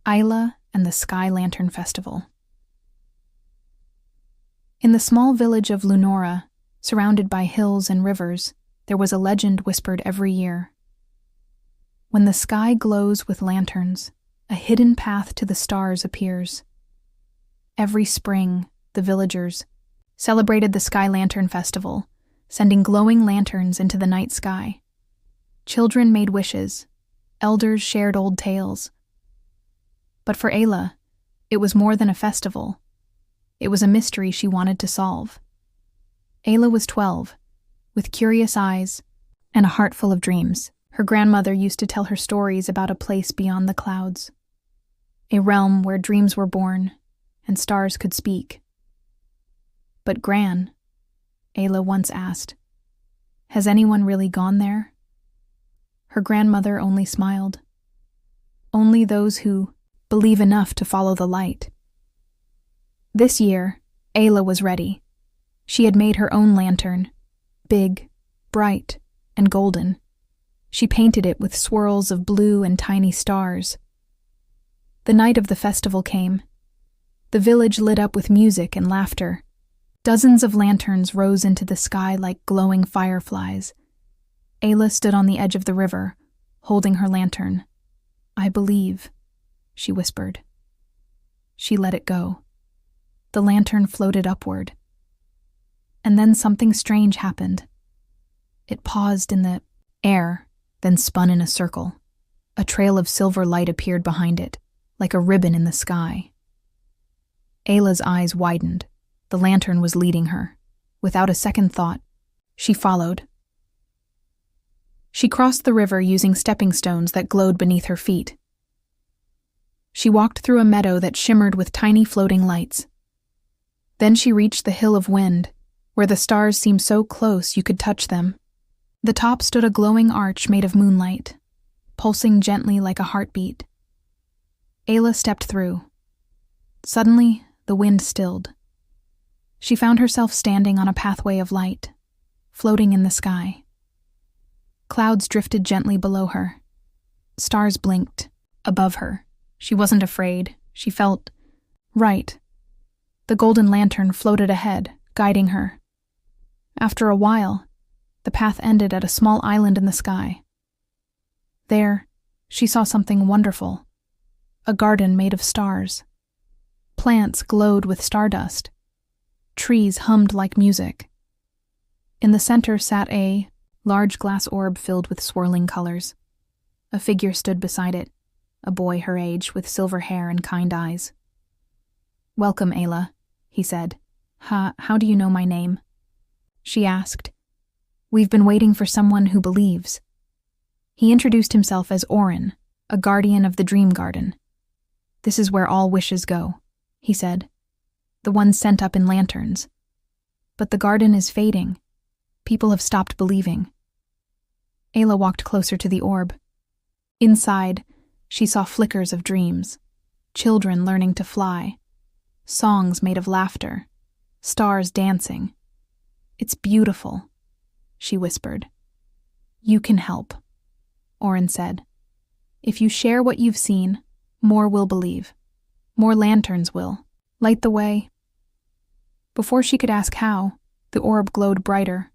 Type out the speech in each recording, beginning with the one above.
Ayla and the Sky Lantern Festival. In the small village of Lunora, surrounded by hills and rivers, there was a legend whispered every year. When the sky glows with lanterns, a hidden path to the stars appears. Every spring, the villagers celebrated the Sky Lantern Festival, sending glowing lanterns into the night sky. Children made wishes, elders shared old tales. But for Ayla, it was more than a festival. It was a mystery she wanted to solve. Ayla was 12, with curious eyes and a heart full of dreams. Her grandmother used to tell her stories about a place beyond the clouds, a realm where dreams were born and stars could speak. But Gran, Ayla once asked, has anyone really gone there? Her grandmother only smiled. Only those who believe enough to follow the light. This year, Ayla was ready. She had made her own lantern, big, bright, and golden. She painted it with swirls of blue and tiny stars. The night of the festival came. The village lit up with music and laughter. Dozens of lanterns rose into the sky like glowing fireflies. Ayla stood on the edge of the river, holding her lantern. "I believe," she whispered. She let it go. The lantern floated upward. And then something strange happened. It paused in the air, then spun in a circle. A trail of silver light appeared behind it, like a ribbon in the sky. Ayla's eyes widened. The lantern was leading her. Without a second thought, she followed. She crossed the river using stepping stones that glowed beneath her feet. She walked through a meadow that shimmered with tiny floating lights. Then she reached the Hill of Wind, where the stars seemed so close you could touch them. The top stood a glowing arch made of moonlight, pulsing gently like a heartbeat. Ayla stepped through. Suddenly, the wind stilled. She found herself standing on a pathway of light, floating in the sky. Clouds drifted gently below her. Stars blinked above her. She wasn't afraid. She felt right. The golden lantern floated ahead, guiding her. After a while, the path ended at a small island in the sky. There, she saw something wonderful. A garden made of stars. Plants glowed with stardust. Trees hummed like music. In the center sat a large glass orb filled with swirling colors. A figure stood beside it, a boy her age with silver hair and kind eyes. "Welcome, Ayla," he said. How do you know my name?" she asked. "We've been waiting for someone who believes." He introduced himself as Orin, a guardian of the Dream Garden. "This is where all wishes go," he said. "The ones sent up in lanterns. But the garden is fading. People have stopped believing." Ayla walked closer to the orb. Inside, she saw flickers of dreams, children learning to fly, songs made of laughter, stars dancing. "It's beautiful," she whispered. "You can help," Orin said. "If you share what you've seen, more will believe. More lanterns will. Light the way." Before she could ask how, the orb glowed brighter.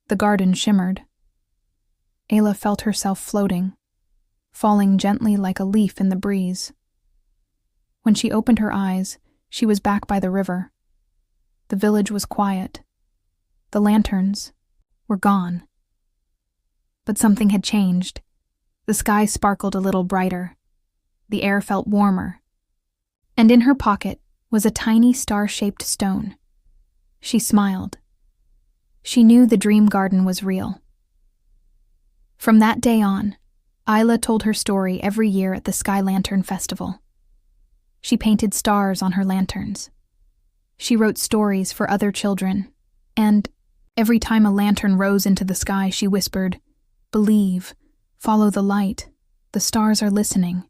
The garden shimmered. Ayla felt herself floating, falling gently like a leaf in the breeze. When she opened her eyes, she was back by the river. The village was quiet. The lanterns were gone. But something had changed. The sky sparkled a little brighter. The air felt warmer. And in her pocket was a tiny star-shaped stone. She smiled. She knew the dream garden was real. From that day on, Ayla told her story every year at the Sky Lantern Festival. She painted stars on her lanterns. She wrote stories for other children, and every time a lantern rose into the sky, she whispered, "Believe, follow the light, the stars are listening."